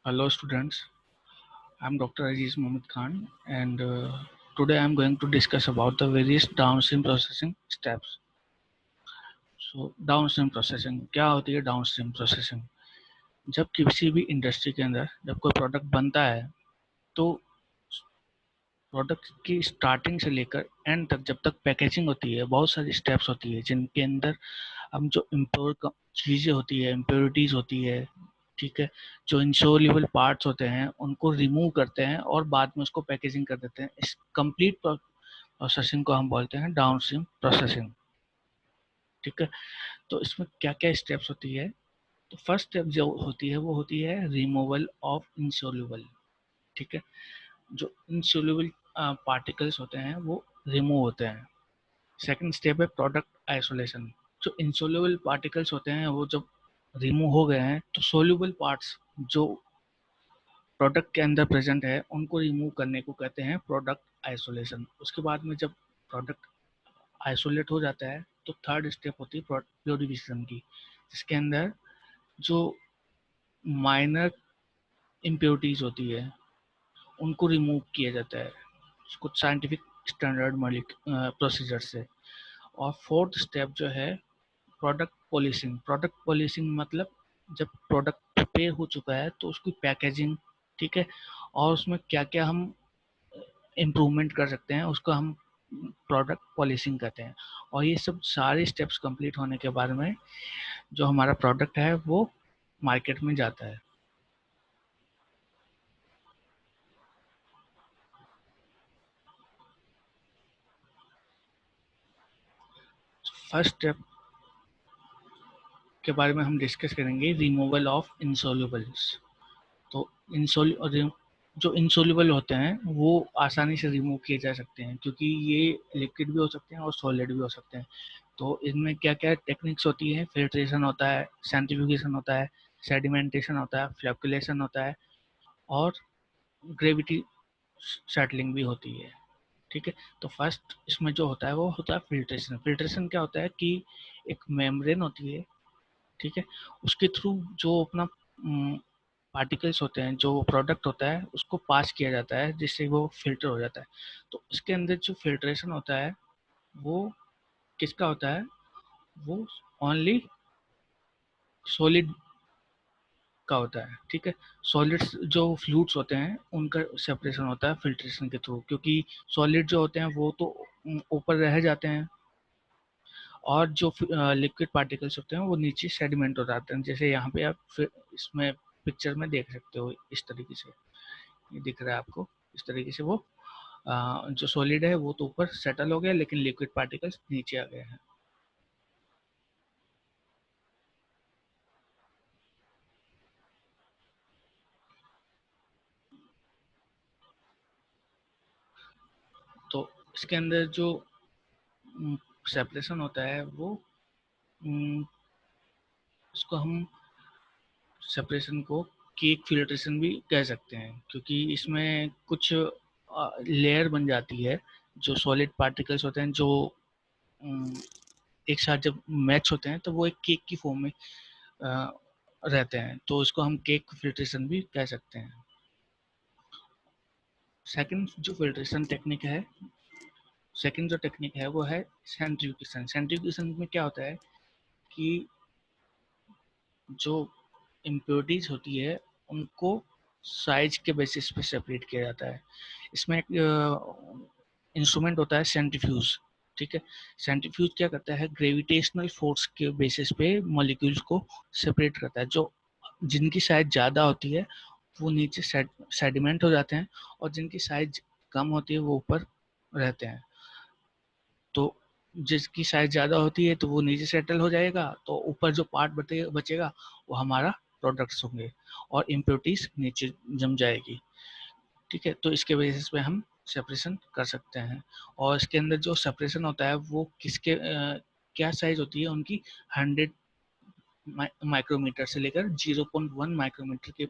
Hello students, I'm Dr. Aziz Mohammed Khan and today I'm going to discuss about the various downstream processing steps. So downstream processing क्या होती है? Downstream processing जब किसी भी industry के अंदर जब कोई प्रोडक्ट बनता है तो प्रोडक्ट की स्टार्टिंग से लेकर एंड तक जब तक पैकेजिंग होती है बहुत सारी स्टेप्स होती है जिनके अंदर हम जो इम्प्योर चीज़ें होती है इम्प्योरिटीज़ होती है, ठीक है, जो इंसोल्यूबल पार्ट्स होते हैं उनको रिमूव करते हैं और बाद में उसको पैकेजिंग कर देते हैं। इस कंप्लीट प्रोसेसिंग को हम बोलते हैं डाउनस्ट्रीम प्रोसेसिंग। ठीक है, तो इसमें क्या क्या स्टेप्स होती है? तो फर्स्ट स्टेप जो होती है वो होती है रिमूवल ऑफ इंसोल्यूबल। ठीक है, जो इंसोल्यूबल पार्टिकल्स होते हैं वो रिमूव होते हैं। सेकंड स्टेप है प्रोडक्ट आइसोलेशन। जो इंसोल्यूबल पार्टिकल्स होते हैं वो जब रिमूव हो गए हैं तो सोल्यूबल पार्ट्स जो प्रोडक्ट के अंदर प्रेजेंट है उनको रिमूव करने को कहते हैं प्रोडक्ट आइसोलेशन। उसके बाद में जब प्रोडक्ट आइसोलेट हो जाता है तो थर्ड स्टेप होती है प्योरिफिकेशन की, जिसके अंदर जो माइनर इम्प्योरिटीज होती है उनको रिमूव किया जाता है कुछ साइंटिफिक स्टैंडर्ड प्रोसीजर से। और फोर्थ स्टेप जो है प्रोडक्ट पॉलिशिंग। प्रोडक्ट पॉलिशिंग मतलब जब प्रोडक्ट प्रिपेयर हो चुका है तो उसकी पैकेजिंग, ठीक है, और उसमें क्या क्या हम इम्प्रूवमेंट कर सकते हैं उसको हम प्रोडक्ट पॉलिशिंग कहते हैं। और ये सब सारे स्टेप्स कंप्लीट होने के बाद में जो हमारा प्रोडक्ट है वो मार्केट में जाता है। फर्स्ट स्टेप के बारे में हम डिस्कस करेंगे रिमूवल ऑफ इंसोल्यूबल्स। तो जो इंसोल्यूबल होते हैं वो आसानी से रिमूव किए जा सकते हैं क्योंकि ये लिक्विड भी हो सकते हैं और सॉलिड भी हो सकते हैं। तो इनमें क्या क्या टेक्निक्स होती है? फिल्ट्रेशन होता है, सेंट्रीफ्यूगेशन होता है, सेडिमेंटेशन होता है, फ्लैकुलेशन होता है और ग्रेविटी सेटलिंग भी होती है। ठीक है, तो फर्स्ट इसमें जो होता है वो होता है फिल्ट्रेशन। फिल्ट्रेशन क्या होता है कि एक मेम्ब्रेन होती है, ठीक है, उसके थ्रू जो अपना पार्टिकल्स होते हैं, जो प्रोडक्ट होता है उसको पास किया जाता है जिससे वो फिल्टर हो जाता है। तो इसके अंदर जो फिल्ट्रेशन होता है वो किसका होता है? वो ओनली सॉलिड का होता है। ठीक है, सॉलिड्स जो फ्लूइड्स होते हैं उनका सेपरेशन होता है फिल्ट्रेशन के थ्रू, क्योंकि सॉलिड जो होते हैं वो तो ऊपर रह जाते हैं और जो लिक्विड पार्टिकल्स होते हैं वो नीचे सेडिमेंट हो जाते हैं। जैसे यहाँ पे आप फिर इसमें पिक्चर में देख सकते हो, इस तरीके से ये दिख रहा है आपको। इस तरीके से वो जो सॉलिड है वो तो ऊपर सेटल हो गया लेकिन लिक्विड पार्टिकल्स नीचे आ गए हैं। तो इसके अंदर जो सेपरेशन होता है वो उम, इसको हम सेपरेशन को केक फिल्ट्रेशन भी कह सकते हैं, क्योंकि इसमें कुछ लेयर बन जाती है। जो सॉलिड पार्टिकल्स होते हैं जो उम, एक साथ जब मैच होते हैं तो वो एक केक की फॉर्म में अ, रहते हैं, तो इसको हम केक फिल्ट्रेशन भी कह सकते हैं। सेकंड जो फिल्ट्रेशन टेक्निक है, सेकंड जो टेक्निक है वो है सेंट्रीफ्यूगेशन। सेंट्रीफ्यूगेशन में क्या होता है कि जो इम्प्योरिटीज होती है उनको साइज के बेसिस पे सेपरेट किया जाता है। इसमें एक इंस्ट्रूमेंट होता है सेंट्रीफ्यूज। ठीक है, सेंट्रीफ्यूज क्या करता है? ग्रेविटेशनल फोर्स के बेसिस पे मॉलिक्यूल्स को सेपरेट करता है। जो जिनकी साइज ज़्यादा होती है वो नीचे सेडिमेंट हो जाते हैं और जिनकी साइज कम होती है वो ऊपर रहते हैं। तो जिसकी साइज ज़्यादा होती है तो वो नीचे सेटल हो जाएगा, तो ऊपर जो पार्ट बचेगा वो हमारा प्रोडक्ट्स होंगे और इम्प्योरिटीज नीचे जम जाएगी। ठीक है, तो इसके बेसिस पे हम सेपरेशन कर सकते हैं। और इसके अंदर जो सेपरेशन होता है वो क्या साइज होती है उनकी? 100 माइक्रोमीटर से लेकर 0.1 माइक्रोमीटर के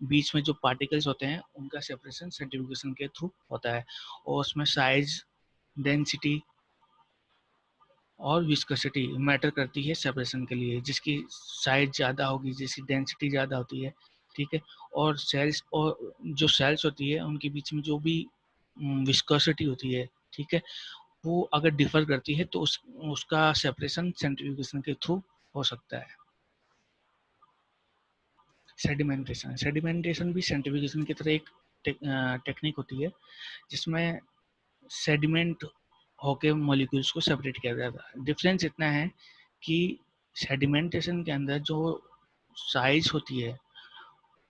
बीच में जो पार्टिकल्स होते हैं उनका सेपरेशन सेंट्रीफ्यूगेशन के थ्रू होता है। और उसमें साइज, डेंसिटी और विस्कोसिटी मैटर करती है सेपरेशन के लिए। जिसकी साइज ज़्यादा होगी, जिसकी डेंसिटी ज़्यादा होती है, ठीक है। और सेल्स, और जो सेल्स होती है उनके बीच में जो भी विस्कोसिटी होती है, ठीक है, वो अगर डिफर करती है तो उसका सेपरेशन सेंट्रीफ्यूगेशन के थ्रू हो सकता है। सेडिमेंटेशन भी सेंट्रीफ्यूगेशन की तरह एक टेक्निक होती है जिसमें सेडिमेंट होके मॉलिक्यूल्स को सेपरेट किया जाता है। डिफरेंस इतना है कि सेडिमेंटेशन के अंदर जो साइज होती है,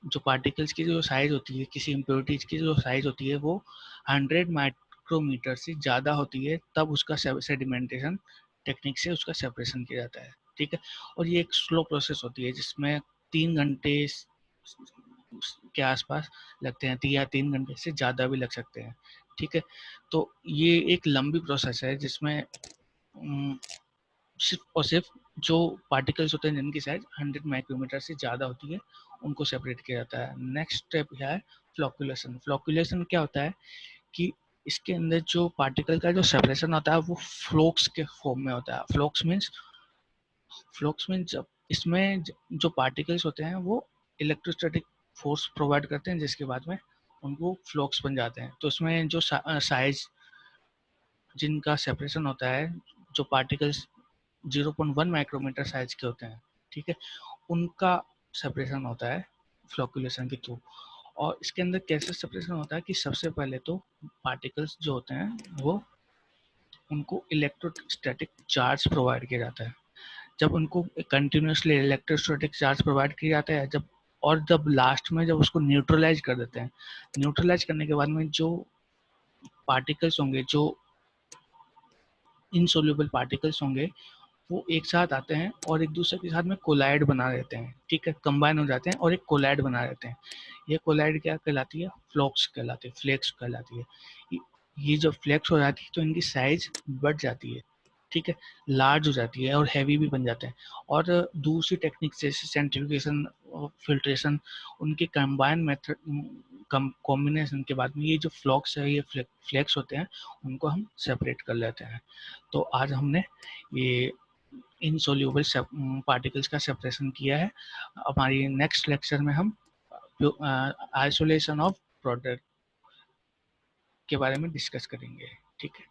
जो पार्टिकल्स की जो साइज होती है, किसी इम्प्योरिटीज की जो साइज होती है वो 100 माइक्रोमीटर से ज़्यादा होती है, तब उसका सेडिमेंटेशन टेक्निक से उसका सेपरेशन किया जाता है। ठीक है। और ये एक स्लो प्रोसेस होती है जिसमें 3 घंटे के आसपास लगते हैं, या 3 घंटे से ज़्यादा भी लग सकते हैं। ठीक है। तो ये एक लंबी प्रोसेस है जिसमें सिर्फ और सिर्फ जो पार्टिकल्स होते हैं जिनकी साइज 100 माइक्रोमीटर से ज़्यादा होती है उनको सेपरेट किया जाता है। नेक्स्ट स्टेप यह है फ्लोकुलेशन। फ्लोकुलेशन क्या होता है कि इसके अंदर जो पार्टिकल का जो सेपरेशन होता है वो फ्लोक्स के फॉर्म में होता है। फ्लोक्स मीन्स जब इसमें जो पार्टिकल्स होते हैं वो इलेक्ट्रोस्टैटिक फोर्स प्रोवाइड करते हैं जिसके बाद में उनको फ्लोक्स बन जाते हैं। तो इसमें जो साइज जिनका सेपरेशन होता है, जो पार्टिकल्स 0.1 माइक्रोमीटर साइज के होते हैं, ठीक है, उनका सेपरेशन होता है फ्लोकुलेशन के थ्रू। और इसके अंदर कैसे सेपरेशन होता है कि सबसे पहले तो पार्टिकल्स जो होते हैं वो उनको इलेक्ट्रोस्टैटिक चार्ज प्रोवाइड किया जाता है। जब उनको कंटिन्यूसली इलेक्ट्रोस्टैटिक चार्ज प्रोवाइड किया जाता है, जब लास्ट में जब उसको न्यूट्रलाइज कर देते हैं, न्यूट्रलाइज करने के बाद में जो पार्टिकल्स होंगे, जो इनसोल्यूबल पार्टिकल्स होंगे, वो एक साथ आते हैं और एक दूसरे के साथ में कोलाइड बना देते हैं। ठीक है, कंबाइन हो जाते हैं और एक कोलाइड बना देते हैं। ये कोलाइड क्या कहलाती है? फ्लॉक्स कहलाती है, फ्लेक्स कहलाती है। ये जब फ्लेक्स हो जाती है तो इनकी साइज बढ़ जाती है, ठीक है, लार्ज हो जाती है और हैवी भी बन जाते हैं। और दूसरी टेक्निक जैसे सेंट्रीफ्यूगेशन, फिल्ट्रेशन, उनके कंबाइन मेथड कॉम्बिनेशन के बाद में ये जो फ्लॉक्स है, ये फ्लेक्स होते हैं, उनको हम सेपरेट कर लेते हैं। तो आज हमने ये इनसोल्यूबल पार्टिकल्स का सेपरेशन किया है। हमारी नेक्स्ट लेक्चर में हम आइसोलेशन ऑफ प्रोडक्ट के बारे में डिस्कस करेंगे। ठीक है।